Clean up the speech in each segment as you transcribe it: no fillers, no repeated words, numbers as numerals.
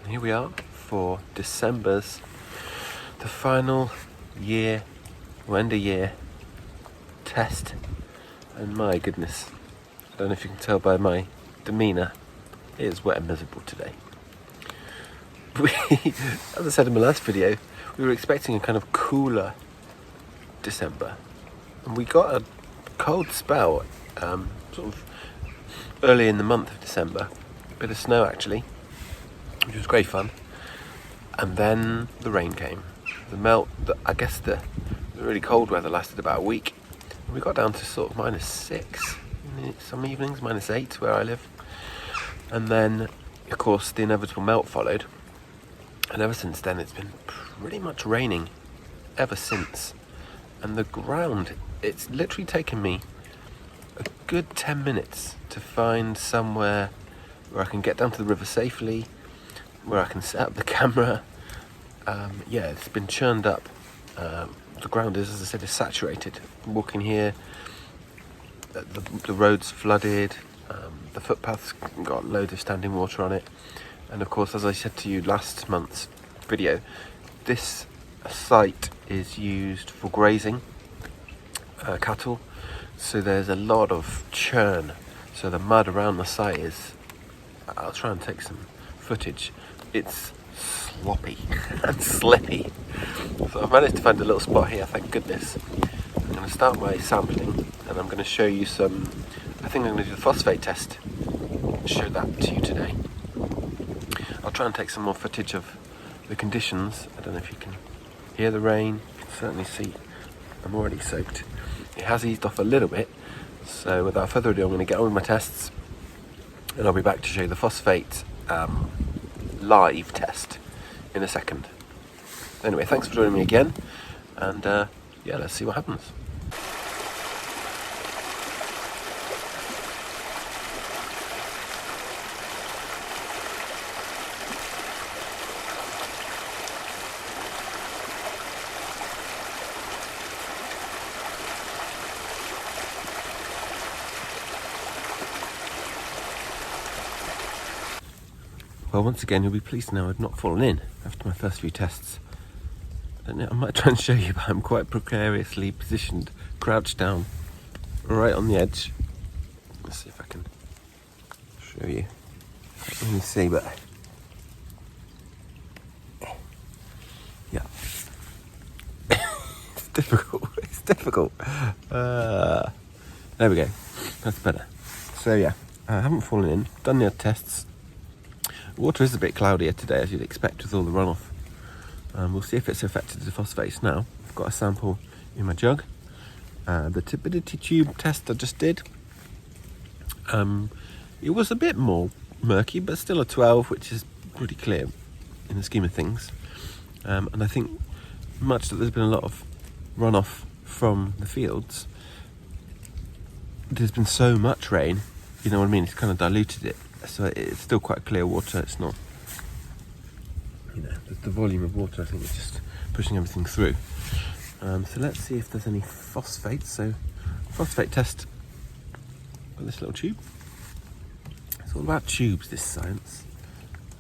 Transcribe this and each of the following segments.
Here we are for December's, the final year, or end of year test. And my goodness, I don't know if you can tell by my demeanour, it is wet and miserable today. As I said in my last video, we were expecting a kind of cooler December, and we got a cold spell sort of early in the month of December, a bit of snow actually, which was great fun. And then the rain came. I guess the really cold weather lasted about a week. We got down to sort of -6, some evenings, -8 where I live. And then, of course, the inevitable melt followed. And ever since then, it's been pretty much raining ever since. And the ground, it's literally taken me a good 10 minutes to find somewhere where I can get down to the river safely, where I can set up the camera. Yeah, it's been churned up. The ground is, as I said, is saturated. Walking here, the road's flooded, the footpath's got loads of standing water on it. And of course, as I said to you last month's video, this site is used for grazing cattle, so there's a lot of churn. So the mud around the site is, I'll try and take some footage, it's sloppy and slippy. So I've managed to find a little spot here, thank goodness. I'm going to start my sampling, and I'm going to show you I think I'm going to do the phosphate test, show that to you today. I'll try and take some more footage of the conditions. I don't know if you can hear the rain, you can certainly see I'm already soaked. It has eased off a little bit, so without further ado I'm going to get on with my tests, and I'll be back to show you the phosphate live test in a second. Anyway, thanks for joining me again, and yeah, let's see what happens. Well, once again, you'll be pleased to know I've not fallen in after my first few tests. I don't know, I might try and show you, but I'm quite precariously positioned, crouched down, right on the edge. Let's see if I can show you. Let me see, but yeah, it's difficult. It's difficult. There we go. That's better. So yeah, I haven't fallen in. Done the tests. Water is a bit cloudier today, as you'd expect with all the runoff. We'll see if it's affected the phosphates now. I've got a sample in my jug. The turbidity tube test I just did, it was a bit more murky, but still a 12, which is pretty clear in the scheme of things. And I think much that there's been a lot of runoff from the fields, there's been so much rain, you know what I mean, it's kind of diluted it. So it's still quite clear water. It's not, you know, the volume of water, I think, is just pushing everything through. So let's see if there's any phosphates. So phosphate test, got this little tube. It's all about tubes, this science.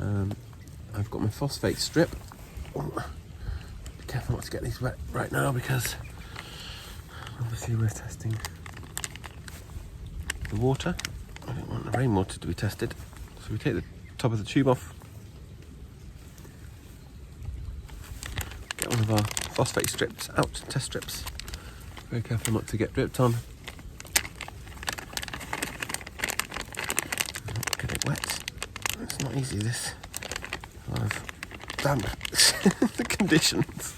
I've got my phosphate strip. Oh, be careful not to get these wet right now, because obviously we're testing the water. I don't want the rainwater to be tested, so we take the top of the tube off, get one of our phosphate strips out, test strips, very careful not to get dripped on, not get it wet. It's not easy, this, a lot of damp the conditions.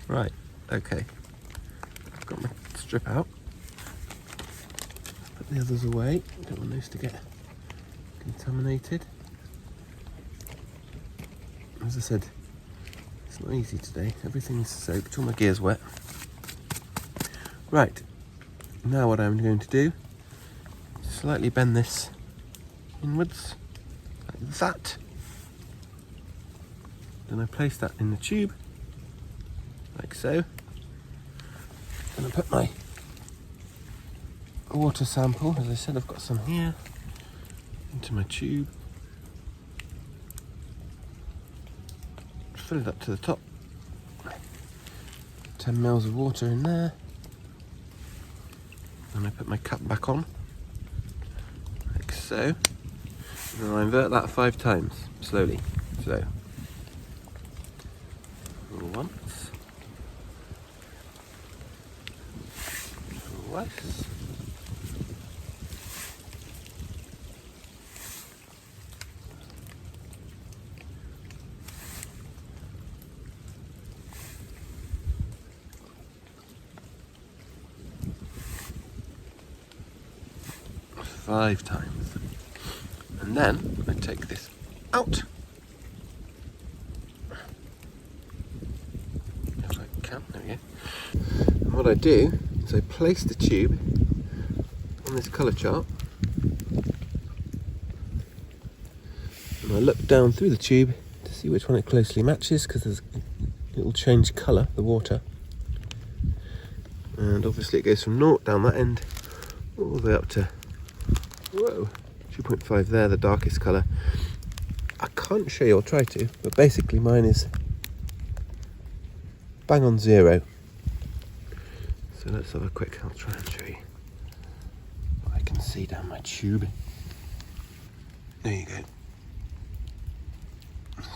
Right, okay, I've got my strip out. Put the others away, don't want those to get contaminated. As I said, it's not easy today, everything's soaked, all my gear's wet. Right, now what I'm going to do is slightly bend this inwards, like that. Then I place that in the tube, like so. Then I put my water sample, as I said, I've got some here, into my tube. fill it up to the top. 10 mils of water in there. And I put my cap back on, like so. And then I invert that 5 times, slowly. So, once, twice, five times. And then I take this out. If I can, there we go. And what I do is I place the tube on this colour chart. And I look down through the tube to see which one it closely matches, because it will change colour, the water. And obviously it goes from 0 down that end all the way up to, whoa, 2.5 there, the darkest colour. I can't show you, I'll try to, but basically mine is bang on 0. So let's have a quick, I'll try and show you what I can see down my tube. There you go.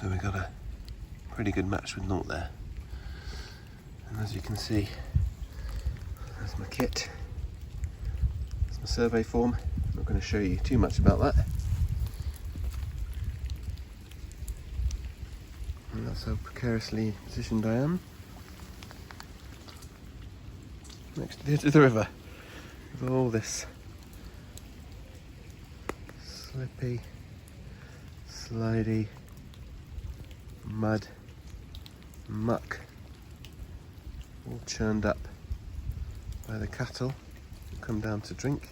So we got a pretty good match with 0 there. And as you can see, that's my kit. That's my survey form. I'm not going to show you too much about that. And that's how precariously positioned I am. Next to the edge of the river, with all this slippy, slidey, mud, muck, all churned up by the cattle who come down to drink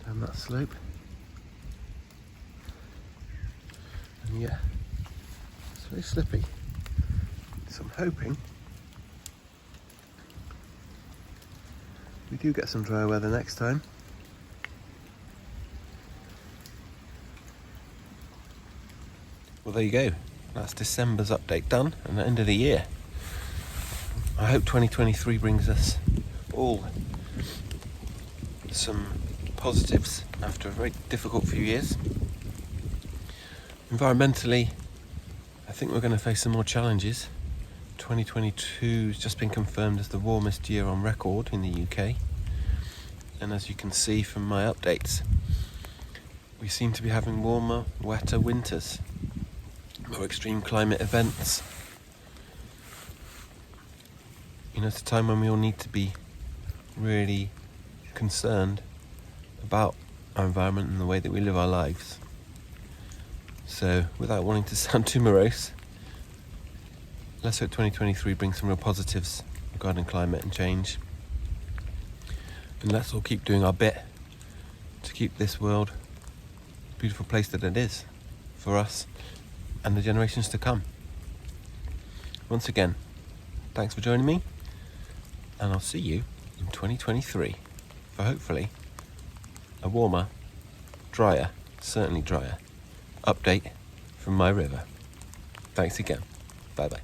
down that slope. And yeah, it's very slippy. So I'm hoping we do get some dry weather next time. Well, there you go. That's December's update done, and the end of the year. I hope 2023 brings us all some positives after a very difficult few years. Environmentally, I think we're going to face some more challenges. 2022 has just been confirmed as the warmest year on record in the UK. And as you can see from my updates, we seem to be having warmer, wetter winters, more extreme climate events. You know, it's a time when we all need to be really concerned about our environment and the way that we live our lives. So, without wanting to sound too morose, let's hope 2023 brings some real positives regarding climate and change. And let's all keep doing our bit to keep this world the beautiful place that it is for us and the generations to come. Once again, thanks for joining me, and I'll see you in 2023 for hopefully a warmer, drier, certainly drier, update from my river. Thanks again. Bye bye.